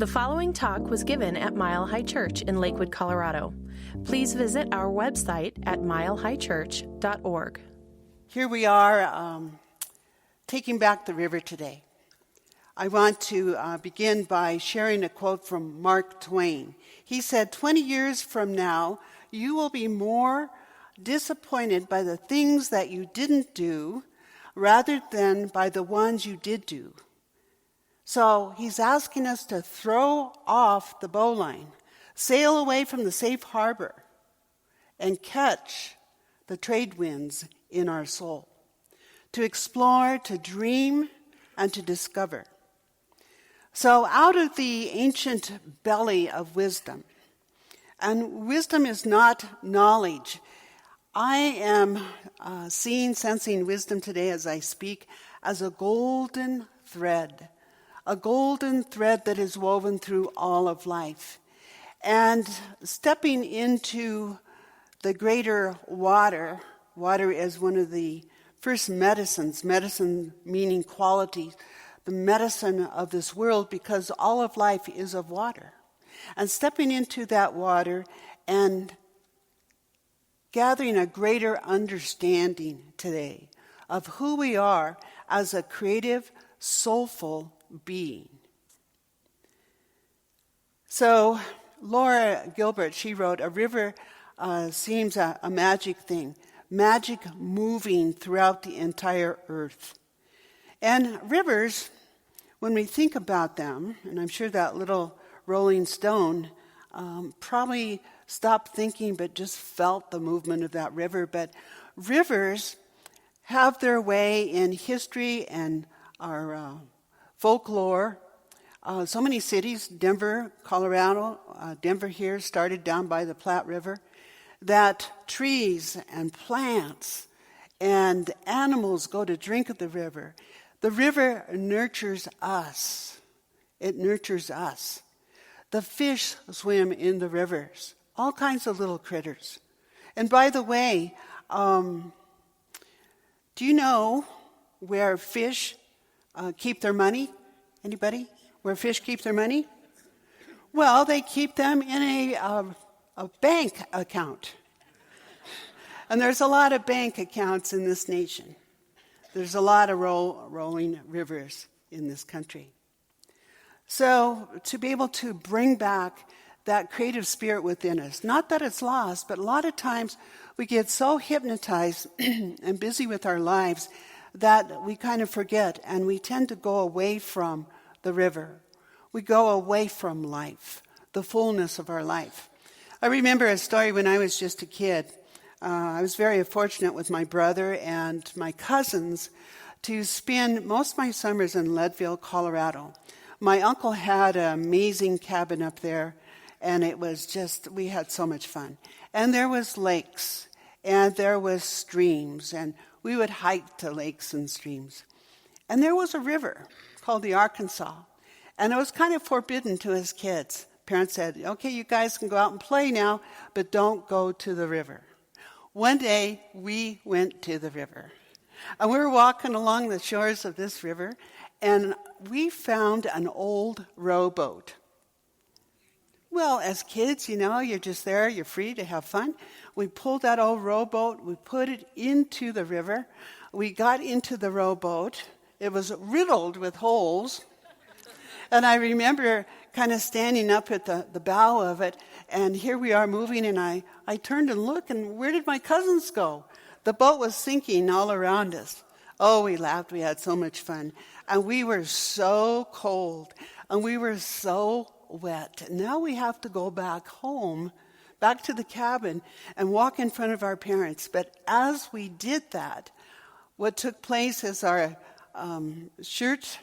The following talk was given at Mile High Church in Lakewood, Colorado. Please visit our website at milehighchurch.org. Here we are taking back the river today. I want to begin by sharing a quote from Mark Twain. He said, 20 years from now, you will be more disappointed by the things that you didn't do rather than by the ones you did do. So he's asking us to throw off the bowline, sail away from the safe harbor, and catch the trade winds in our soul, to explore, to dream, and to discover. So out of the ancient belly of wisdom, and wisdom is not knowledge. I am sensing wisdom today as I speak as a golden thread that is woven through all of life. And stepping into the greater water is one of the first medicines, medicine meaning quality, the medicine of this world, because all of life is of water. And stepping into that water and gathering a greater understanding today of who we are as a creative, soulful being. So Laura Gilbert, she wrote, a river seems a magic thing, magic moving throughout the entire earth. And rivers, when we think about them, and I'm sure that little Rolling Stone probably stopped thinking but just felt the movement of that river. But rivers have their way in history and our folklore. So many cities, Denver, Colorado, Denver here started down by the Platte River, that trees and plants and animals go to drink of the river. The river nurtures us. It nurtures us. The fish swim in the rivers, all kinds of little critters. And by the way, do you know where fish keep their money? Anybody? Where fish keep their money? Well, they keep them in a bank account. And there's a lot of bank accounts in this nation. There's a lot of rolling rivers in this country. So to be able to bring back that creative spirit within us, not that it's lost, but a lot of times we get so hypnotized and busy with our lives that we kind of forget, and we tend to go away from the river. We go away from life, the fullness of our life. I remember a story when I was just a kid. I was very fortunate with my brother and my cousins to spend most of my summers in Leadville, Colorado. My uncle had an amazing cabin up there, and it was just, we had so much fun. And there was lakes, and there was streams, and we would hike to lakes and streams. And there was a river called the Arkansas, and it was kind of forbidden to us kids. Parents said, okay, you guys can go out and play now, but don't go to the river. One day, we went to the river. And we were walking along the shores of this river, and we found an old rowboat. Well, as kids, you're just there, you're free to have fun. We pulled that old rowboat, we put it into the river. We got into the rowboat. It was riddled with holes. And I remember kind of standing up at the bow of it, and here we are moving, and I turned and looked, and where did my cousins go? The boat was sinking all around us. Oh, we laughed. We had so much fun. And we were so cold, and we were so wet. Now we have to go back home, back to the cabin, and walk in front of our parents. But as we did that, what took place is our shirt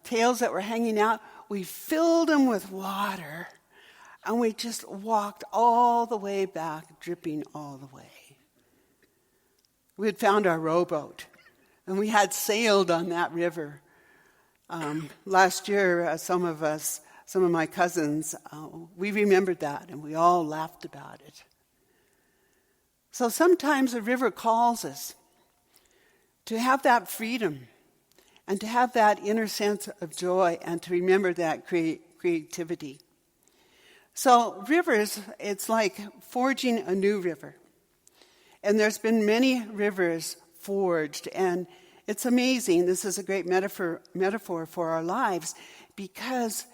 tails that were hanging out, we filled them with water, and we just walked all the way back, dripping all the way. We had found our rowboat, and we had sailed on that river. Last year, some of my cousins, we remembered that, and we all laughed about it. So sometimes a river calls us to have that freedom and to have that inner sense of joy and to remember that creativity. So rivers, it's like forging a new river. And there's been many rivers forged, and it's amazing. This is a great metaphor for our lives, because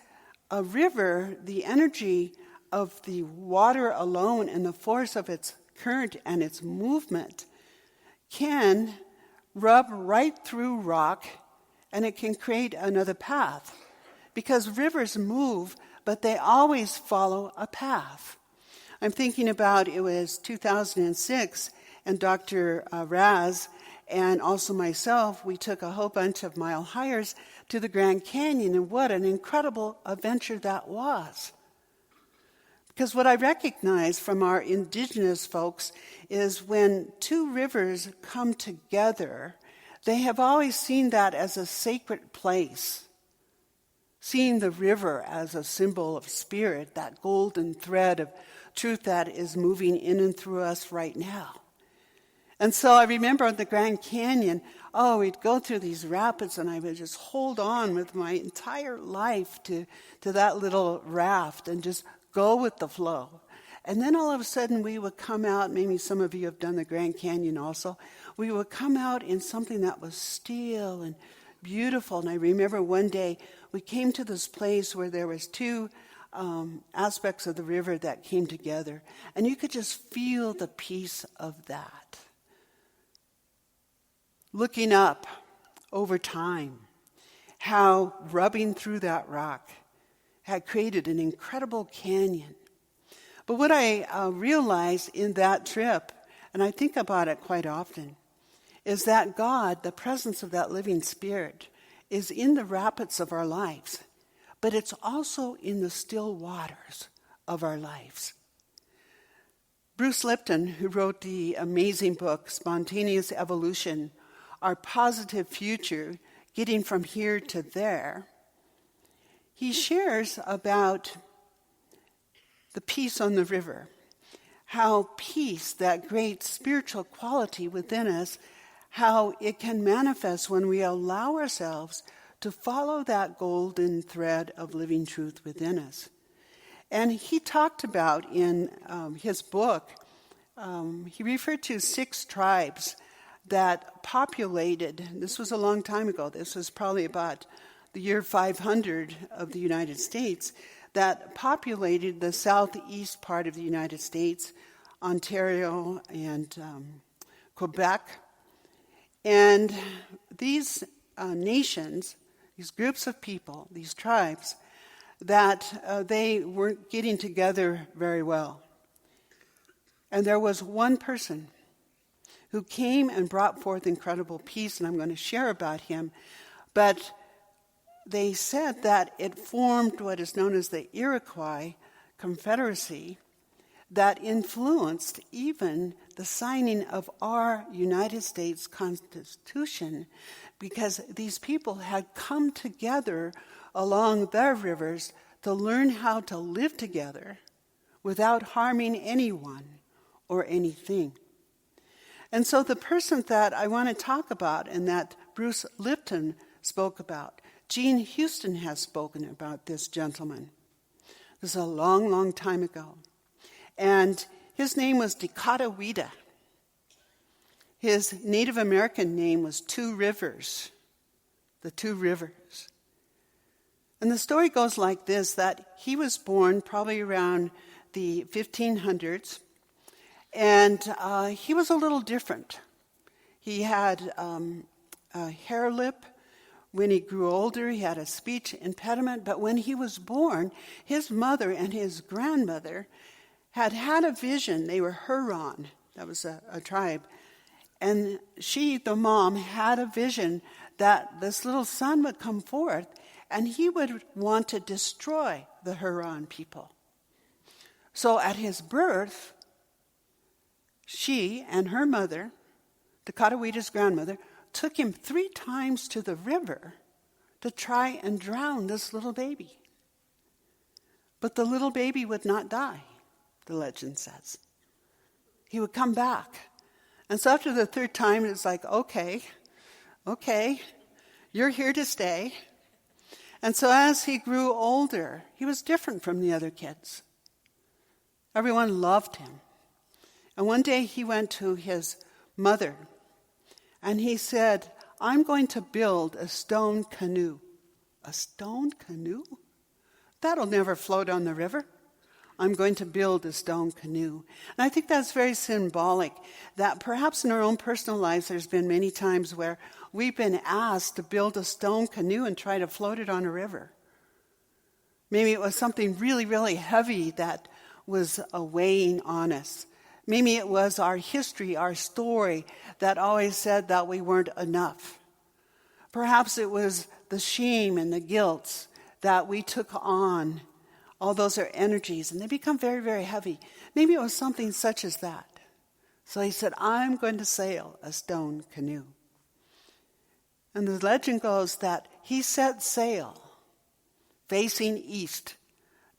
a river, the energy of the water alone and the force of its current and its movement can rub right through rock, and it can create another path. Because rivers move, but they always follow a path. I'm thinking about, it was 2006, and Dr. Raz and also myself, we took a whole bunch of mile hikers to the Grand Canyon, and what an incredible adventure that was. Because what I recognize from our indigenous folks is when two rivers come together, they have always seen that as a sacred place. Seeing the river as a symbol of spirit, that golden thread of truth that is moving in and through us right now. And so I remember on the Grand Canyon, we'd go through these rapids, and I would just hold on with my entire life to that little raft and just go with the flow. And then all of a sudden we would come out, maybe some of you have done the Grand Canyon also, we would come out in something that was still and beautiful. And I remember one day we came to this place where there was two aspects of the river that came together, and you could just feel the peace of that. Looking up over time, how rubbing through that rock had created an incredible canyon. But what I realized in that trip, and I think about it quite often, is that God, the presence of that living spirit, is in the rapids of our lives, but it's also in the still waters of our lives. Bruce Lipton, who wrote the amazing book, Spontaneous Evolution, Our Positive Future, Getting from Here to There, he shares about the peace on the river, how peace, that great spiritual quality within us, how it can manifest when we allow ourselves to follow that golden thread of living truth within us. And he talked about in his book, he referred to 6 tribes that populated, this was a long time ago, this was probably about the year 500 of the United States, that populated the southeast part of the United States, Ontario and Quebec. And these nations, these groups of people, these tribes, that they weren't getting together very well. And there was one person who came and brought forth incredible peace, and I'm going to share about him. But they said that it formed what is known as the Iroquois Confederacy that influenced even the signing of our United States Constitution, because these people had come together along their rivers to learn how to live together without harming anyone or anything. And so the person that I want to talk about and that Bruce Lipton spoke about, Gene Houston has spoken about this gentleman. This is a long, long time ago. And his name was Decatawida. His Native American name was Two Rivers, the Two Rivers. And the story goes like this, that he was born probably around the 1500s, and he was a little different. He had a hair lip. When he grew older, he had a speech impediment, but when he was born, his mother and his grandmother had had a vision. They were Huron, that was a tribe, and she, the mom, had a vision that this little son would come forth, and he would want to destroy the Huron people. So at his birth, she and her mother, Decatawida's grandmother, took him 3 times to the river to try and drown this little baby. But the little baby would not die, the legend says. He would come back. And so after the 3rd time, it's like, okay, you're here to stay. And so as he grew older, he was different from the other kids. Everyone loved him. And one day he went to his mother and he said, I'm going to build a stone canoe. A stone canoe? That'll never float on the river. I'm going to build a stone canoe. And I think that's very symbolic, that perhaps in our own personal lives there's been many times where we've been asked to build a stone canoe and try to float it on a river. Maybe it was something really, really heavy that was weighing on us. Maybe it was our history, our story, that always said that we weren't enough. Perhaps it was the shame and the guilt that we took on. All those are energies, and they become very, very heavy. Maybe it was something such as that. So he said, I'm going to sail a stone canoe. And the legend goes that he set sail facing east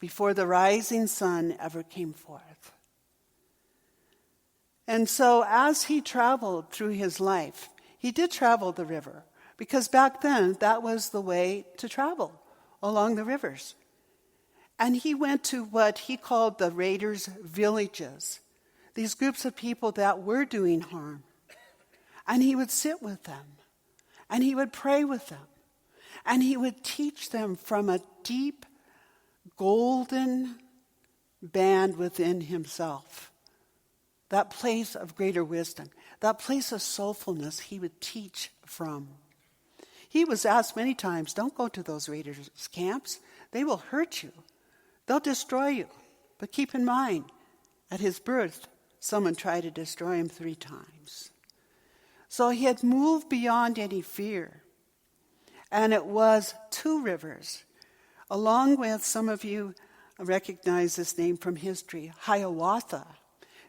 before the rising sun ever came forth. And so as he traveled through his life, he did travel the river, because back then that was the way to travel, along the rivers. And he went to what he called the raiders' villages, these groups of people that were doing harm. And he would sit with them, and he would pray with them, and he would teach them from a deep, golden band within himself. That place of greater wisdom, that place of soulfulness he would teach from. He was asked many times, don't go to those raiders' camps. They will hurt you. They'll destroy you. But keep in mind, at his birth, someone tried to destroy him 3 times. So he had moved beyond any fear. And it was 2 rivers, along with, some of you recognize this name from history, Hiawatha,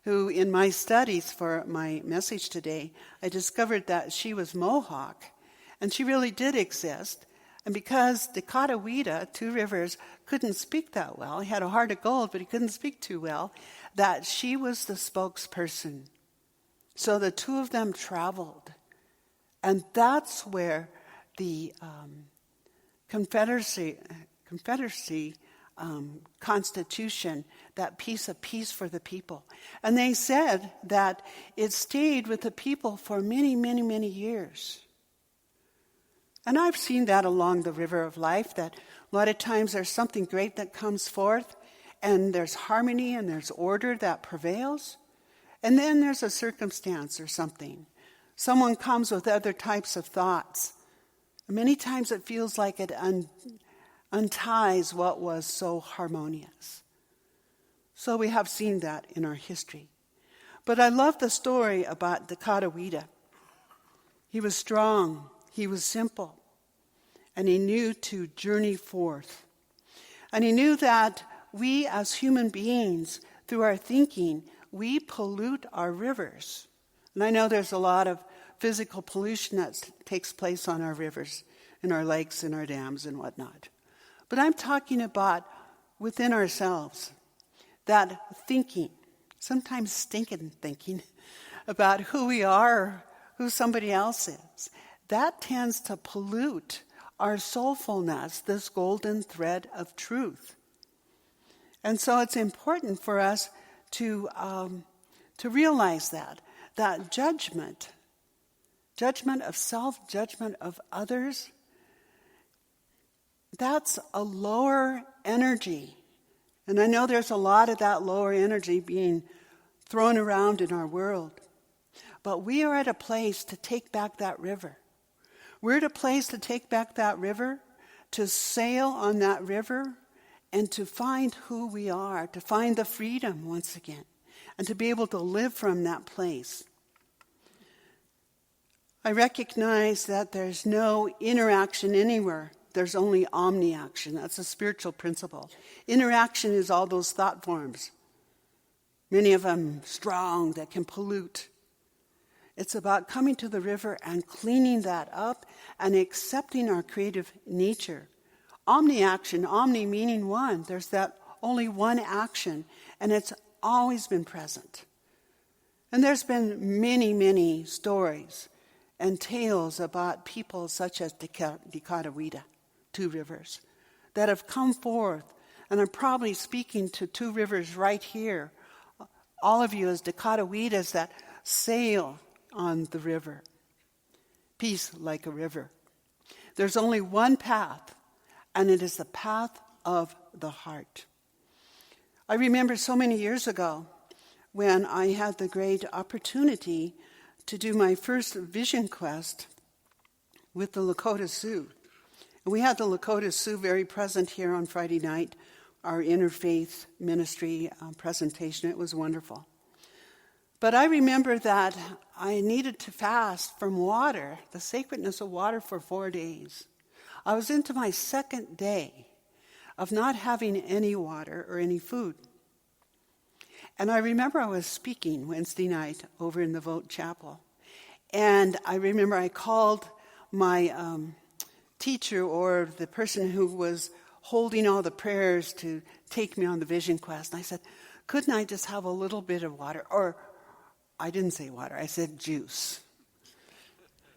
who in my studies for my message today, I discovered that she was Mohawk, and she really did exist. And because Decatawida, 2 rivers, couldn't speak that well, he had a heart of gold, but he couldn't speak too well, that she was the spokesperson. So the 2 of them traveled. And that's where the Confederacy Constitution, that piece of peace for the people. And they said that it stayed with the people for many, many, many years. And I've seen that along the river of life, that a lot of times there's something great that comes forth, and there's harmony and there's order that prevails. And then there's a circumstance or something. Someone comes with other types of thoughts. Many times it feels like it unties what was so harmonious. So we have seen that in our history. But I love the story about Decatawida. He was strong, he was simple, and he knew to journey forth. And he knew that we as human beings, through our thinking, we pollute our rivers. And I know there's a lot of physical pollution that takes place on our rivers, in our lakes, in our dams, and whatnot. But I'm talking about within ourselves, that thinking, sometimes stinking thinking, about who we are, who somebody else is. That tends to pollute our soulfulness, this golden thread of truth. And so it's important for us to realize that judgment of self, judgment of others, that's a lower energy. And I know there's a lot of that lower energy being thrown around in our world. But we are at a place to take back that river. We're at a place to take back that river, to sail on that river, and to find who we are, to find the freedom once again, and to be able to live from that place. I recognize that there's no interaction anywhere. There's only omni-action. That's a spiritual principle. Interaction is all those thought forms, many of them strong, that can pollute. It's about coming to the river and cleaning that up and accepting our creative nature. Omni-action, omni meaning one. There's that only one action, and it's always been present. And there's been many, many stories and tales about people such as Decatawida, 2 rivers, that have come forth. And I'm probably speaking to two rivers right here. All of you as Dakota-Weedas that sail on the river. Peace like a river. There's only one path, and it is the path of the heart. I remember so many years ago when I had the great opportunity to do my first vision quest with the Lakota Sioux. And we had the Lakota Sioux very present here on Friday night, our interfaith ministry presentation. It was wonderful. But I remember that I needed to fast from water, the sacredness of water, for 4 days. I was into my second day of not having any water or any food. And I remember I was speaking Wednesday night over in the Vote Chapel. And I remember I called my teacher, or the person who was holding all the prayers to take me on the vision quest. And I said, couldn't I just have a little bit of water? Or I didn't say water, I said juice.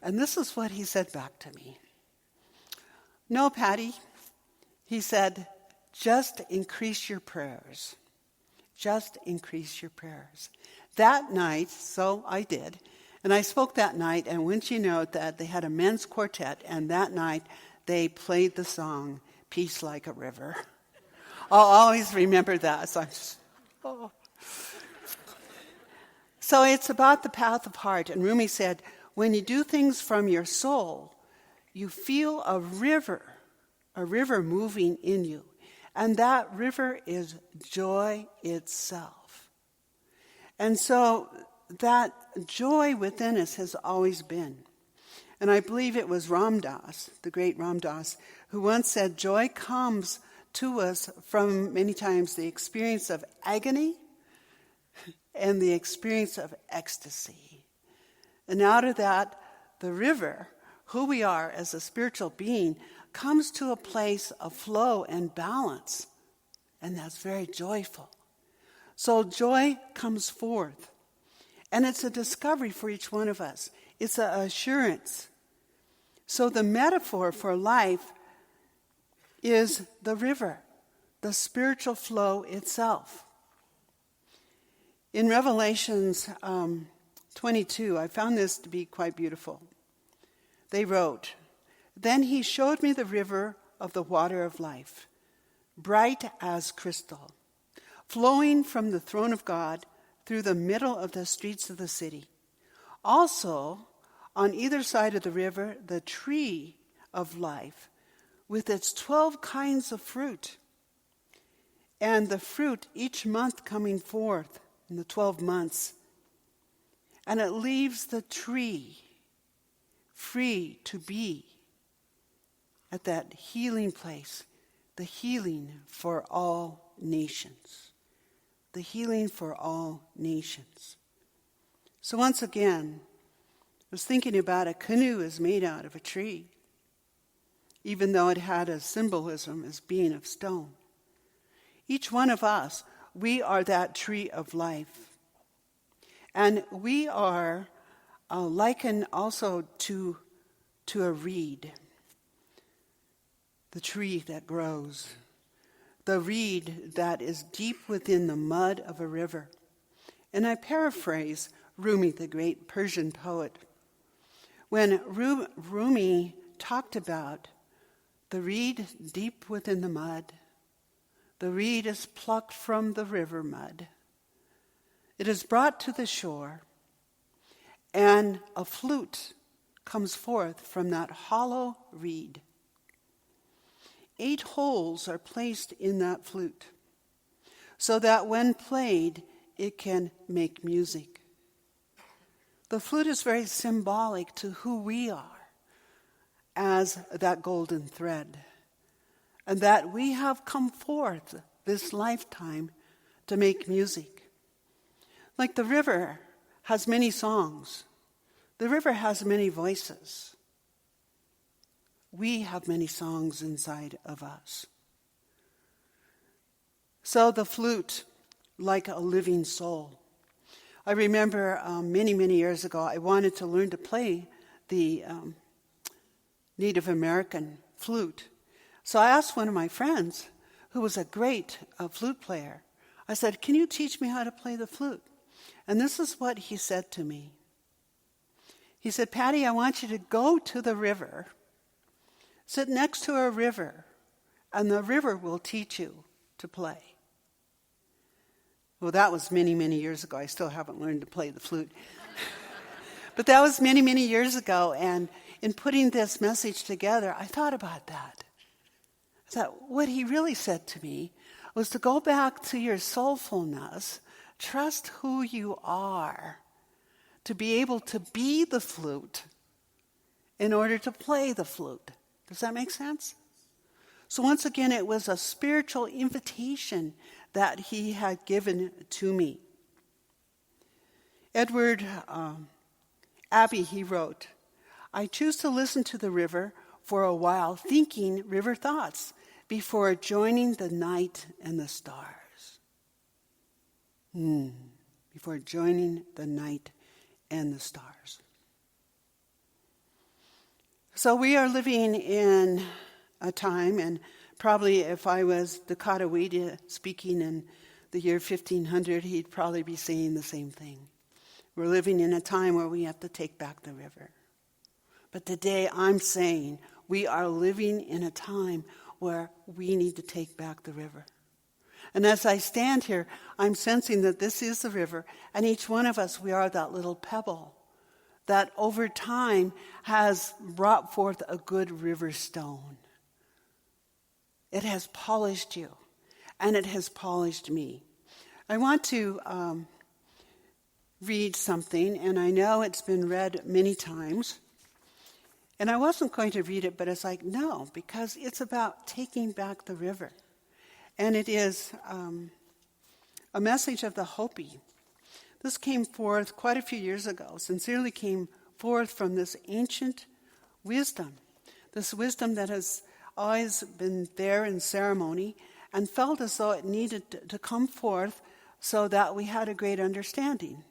And this is what he said back to me. No, Patty, he said, just increase your prayers. Just increase your prayers. That night, so I did, and I spoke that night, and wouldn't you know that they had a men's quartet, and that night they played the song, Peace Like a River. I'll always remember that. So it's about the path of heart, and Rumi said, when you do things from your soul, you feel a river moving in you. And that river is joy itself. And so that joy within us has always been. And I believe it was Ram Dass, the great Ram Dass, who once said, joy comes to us from many times the experience of agony and the experience of ecstasy. And out of that, the river, who we are as a spiritual being, comes to a place of flow and balance. And that's very joyful. So joy comes forth. And it's a discovery for each one of us. It's an assurance. So the metaphor for life is the river, the spiritual flow itself. In Revelations 22, I found this to be quite beautiful. They wrote, then he showed me the river of the water of life, bright as crystal, flowing from the throne of God through the middle of the streets of the city. Also, on either side of the river, the tree of life, with its 12 kinds of fruit, and the fruit each month coming forth in the 12 months. And it leaves the tree free to be at that healing place, the healing for all nations. The healing for all nations. So once again, I was thinking about a canoe is made out of a tree, even though it had a symbolism as being of stone. Each one of us, we are that tree of life. And we are likened also to a reed. The tree that grows, the reed that is deep within the mud of a river. And I paraphrase Rumi, the great Persian poet. When Rumi talked about the reed deep within the mud, the reed is plucked from the river mud. It is brought to the shore, and a flute comes forth from that hollow reed. 8 holes are placed in that flute, so that when played, it can make music. The flute is very symbolic to who we are as that golden thread, and that we have come forth this lifetime to make music. Like the river has many songs, the river has many voices. We have many songs inside of us. So the flute, like a living soul. I remember many, many years ago, I wanted to learn to play the Native American flute. So I asked one of my friends, who was a great flute player, I said, "Can you teach me how to play the flute?" And this is what he said to me. He said, "Patty, I want you to go to the river, sit next to a river, and the river will teach you to play." Well, that was many, many years ago. I still haven't learned to play the flute. But that was many, many years ago, and in putting this message together, I thought about that. I thought what he really said to me was to go back to your soulfulness, trust who you are, to be able to be the flute in order to play the flute. Does that make sense? So once again, it was a spiritual invitation that he had given to me. Edward Abbey, he wrote, "I choose to listen to the river for a while, thinking river thoughts before joining the night and the stars." Before joining the night and the stars. So we are living in a time, and probably if I was Dakota Wade speaking in the year 1500, he'd probably be saying the same thing. We're living in a time where we have to take back the river. But today I'm saying we are living in a time where we need to take back the river. And as I stand here, I'm sensing that this is the river, and each one of us, we are that little pebble that over time has brought forth a good river stone. It has polished you, and it has polished me. I want to read something, and I know it's been read many times. And I wasn't going to read it, but it's like, no, because it's about taking back the river. And it is a message of the Hopi. This came forth quite a few years ago, sincerely came forth from this ancient wisdom, this wisdom that has always been there in ceremony and felt as though it needed to come forth so that we had a great understanding.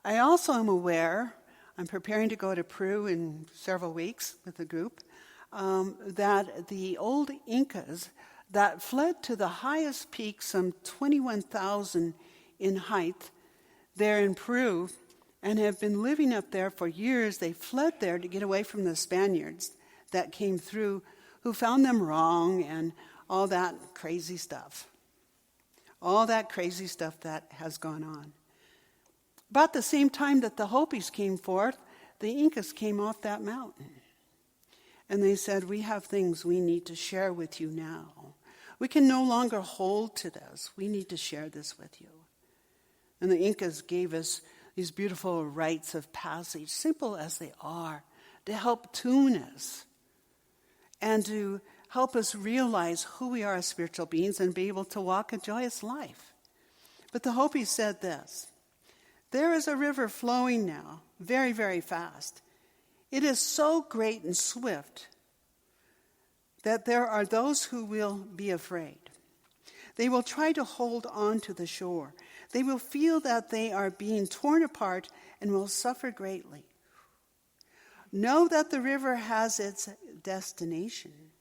I also am aware, I'm preparing to go to Peru in several weeks with a group, that the old Incas that fled to the highest peak, some 21,000 in height, there in Peru, and have been living up there for years. They fled there to get away from the Spaniards that came through, who found them wrong and all that crazy stuff. All that crazy stuff that has gone on. About the same time that the Hopis came forth, the Incas came off that mountain. And they said, "We have things we need to share with you now. We can no longer hold to this. We need to share this with you." And the Incas gave us these beautiful rites of passage, simple as they are, to help tune us and to help us realize who we are as spiritual beings and be able to walk a joyous life. But the Hopi said this: "There is a river flowing now, very, very fast. It is so great and swift that there are those who will be afraid. They will try to hold on to the shore. They will feel that they are being torn apart and will suffer greatly. Know that the river has its destination."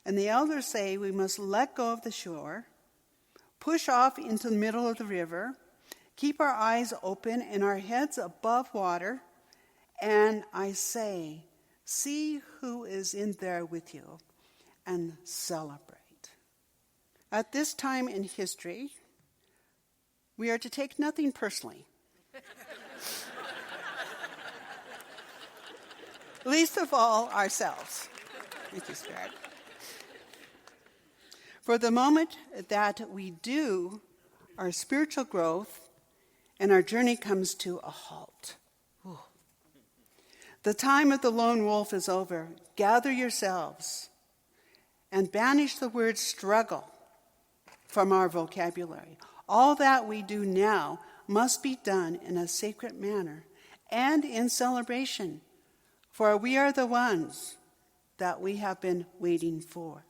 And the elders say we must let go of the shore, push off into the middle of the river, keep our eyes open and our heads above water, and I say, see who is in there with you and celebrate. At this time in history, we are to take nothing personally. Least of all ourselves. Thank you, Spirit. For the moment that we do, our spiritual growth and our journey comes to a halt. Ooh. The time of the lone wolf is over. Gather yourselves and banish the word struggle from our vocabulary. All that we do now must be done in a sacred manner and in celebration, for we are the ones that we have been waiting for.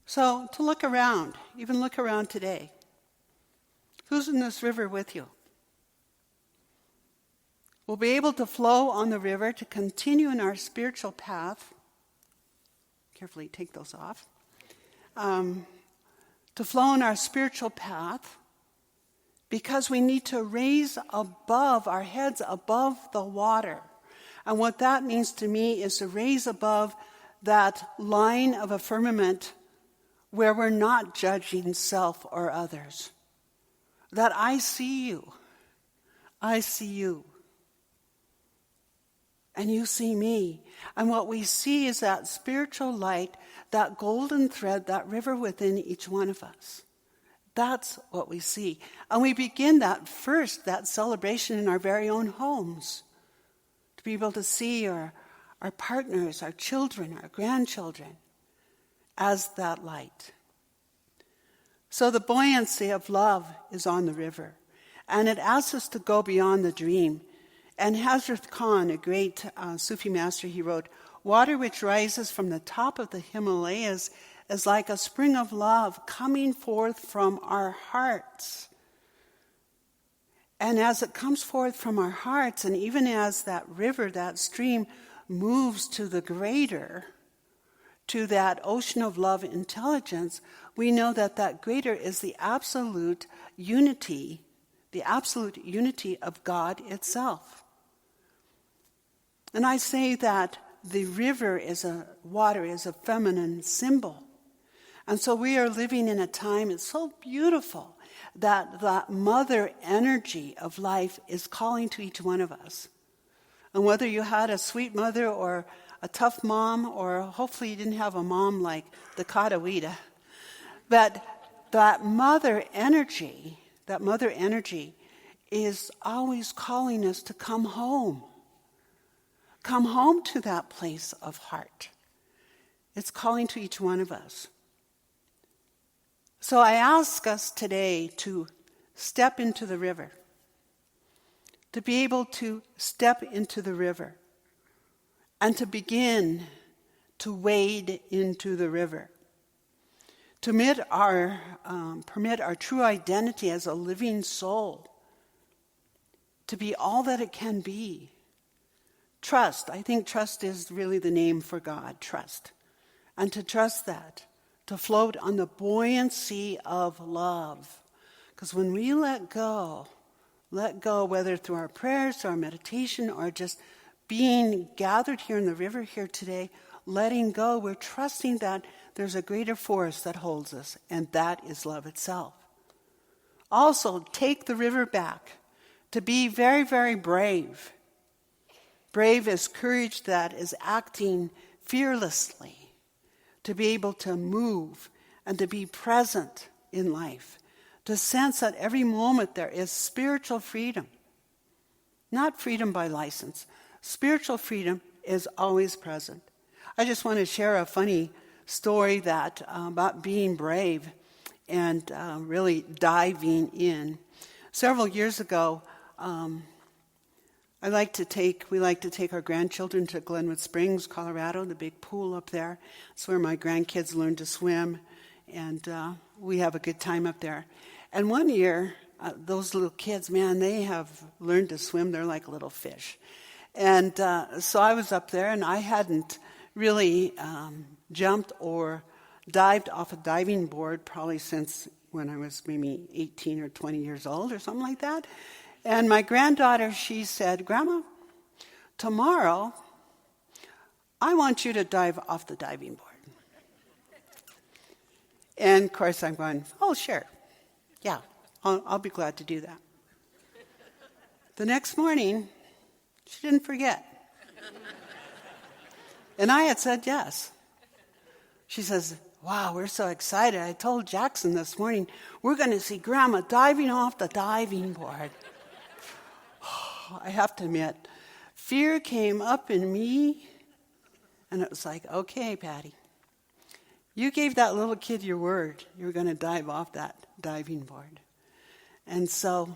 So to look around, even look around today. Who's in this river with you? We'll be able to flow on the river to continue in our spiritual path. carefully take those off. To flow in our spiritual path, because we need to raise above our heads above the water. And what that means to me is to raise above that line of a firmament where we're not judging self or others. That I see you. I see you. And you see me. And what we see is that spiritual light, that golden thread, that river within each one of us. That's what we see. And we begin that celebration in our very own homes. To be able to see our partners, our children, our grandchildren as that light. So the buoyancy of love is on the river. And it asks us to go beyond the dream. And Hazrat Khan, a great Sufi master, he wrote, "Water which rises from the top of the Himalayas is like a spring of love coming forth from our hearts." And as it comes forth from our hearts, and even as that river, that stream, moves to the greater, to that ocean of love intelligence, we know that that greater is the absolute unity of God itself. And I say that the river water is a feminine symbol. And so we are living in a time, it's so beautiful, that mother energy of life is calling to each one of us. And whether you had a sweet mother or a tough mom, or hopefully you didn't have a mom like the Katawita, but that mother energy is always calling us to come home. Come home to that place of heart. It's calling to each one of us. So I ask us today to step into the river. To be able to step into the river. And to begin to wade into the river. To permit our true identity as a living soul to be all that it can be. Trust. I think trust is really the name for God. Trust. And to trust that. To float on the buoyancy of love. Because when we let go, whether through our prayers, our meditation, or just being gathered here in the river here today, letting go, we're trusting that there's a greater force that holds us, and that is love itself. Also, take the river back to be very, very brave. Brave is courage that is acting fearlessly, to be able to move and to be present in life, to sense that every moment there is spiritual freedom. Not freedom by license. Spiritual freedom is always present. I just want to share a funny story that about being brave and really diving in. Several years ago, we like to take our grandchildren to Glenwood Springs, Colorado, the big pool up there. It's where my grandkids learn to swim, and we have a good time up there. And one year, those little kids, man, they have learned to swim. They're like little fish. And so I was up there, and I hadn't really jumped or dived off a diving board probably since when I was maybe 18 or 20 years old or something like that. And my granddaughter, she said, "Grandma, tomorrow I want you to dive off the diving board." And of course I'm going, "Oh, sure. Yeah, I'll be glad to do that." The next morning, she didn't forget. And I had said yes. She says, "Wow, we're so excited. I told Jackson this morning, we're going to see Grandma diving off the diving board." I have to admit, fear came up in me, and it was like, "Okay, Patty, you gave that little kid your word. You were going to dive off that diving board." And so,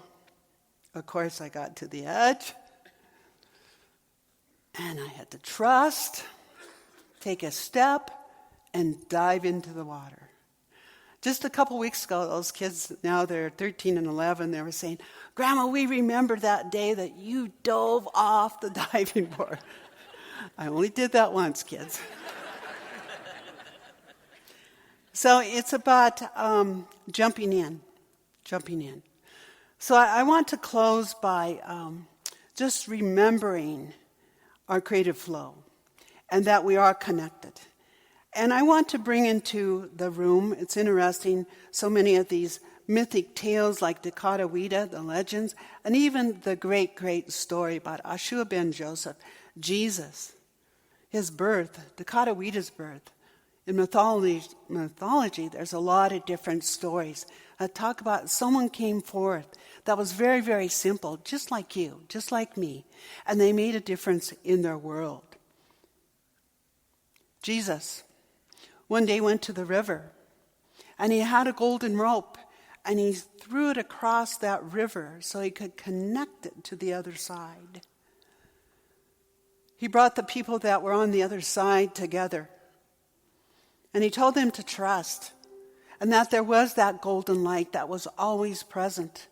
of course, I got to the edge, and I had to trust, take a step, and dive into the water. Just a couple weeks ago, those kids, now they're 13 and 11, they were saying, "Grandma, we remember that day that you dove off the diving board." I only did that once, kids. So it's about jumping in. So I want to close by just remembering our creative flow and that we are connected. And I want to bring into the room, it's interesting, so many of these mythic tales like Dakota-Wida, the legends, and even the great, great story about Ashua ben Joseph, Jesus, his birth, Dakota-Wida's birth. In mythology, there's a lot of different stories that talk about someone came forth that was very, very simple, just like you, just like me, and they made a difference in their world. Jesus one day went to the river, and he had a golden rope, and he threw it across that river so he could connect it to the other side. He brought the people that were on the other side together, and he told them to trust, and that there was that golden light that was always present.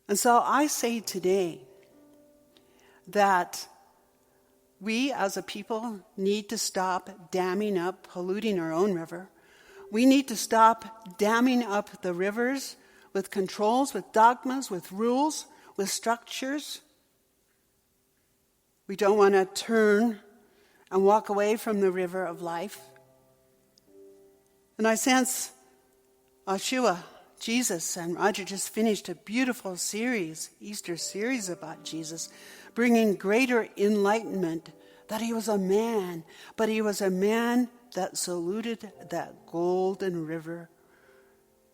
And so I say today that we as a people need to stop damming up, polluting our own river. We need to stop damming up the rivers with controls, with dogmas, with rules, with structures. We don't want to turn and walk away from the river of life. And I sense Ashua, Jesus, and Roger just finished a beautiful series, Easter series about Jesus, bringing greater enlightenment that he was a man, but he was a man that saluted that golden river.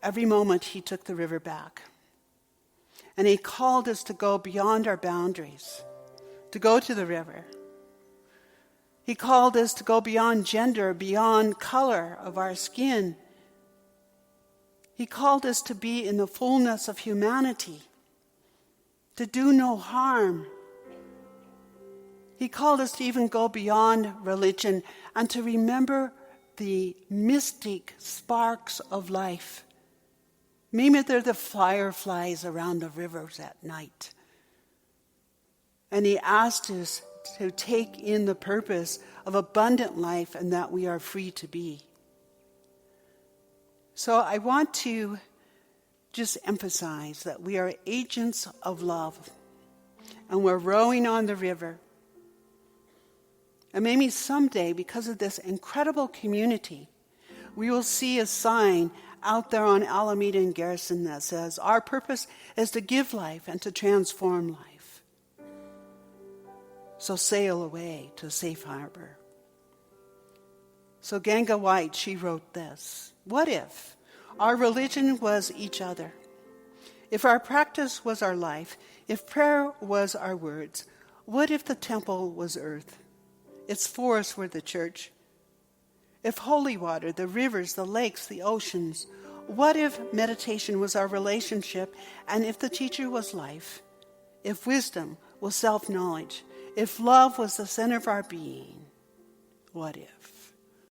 Every moment he took the river back. And he called us to go beyond our boundaries, to go to the river. He called us to go beyond gender, beyond color of our skin. He called us to be in the fullness of humanity, to do no harm. He called us to even go beyond religion and to remember the mystic sparks of life. Maybe they're the fireflies around the rivers at night. And he asked us to take in the purpose of abundant life and that we are free to be. So I want to just emphasize that we are agents of love, and we're rowing on the river. And maybe someday, because of this incredible community, we will see a sign out there on Alameda and Garrison that says, our purpose is to give life and to transform life. So sail away to a safe harbor. So Ganga White, she wrote this: what if our religion was each other? If our practice was our life, if prayer was our words, what if the temple was earth? Its forests were the church. If holy water, the rivers, the lakes, the oceans, what if meditation was our relationship, and if the teacher was life? If wisdom was self-knowledge, if love was the center of our being, what if?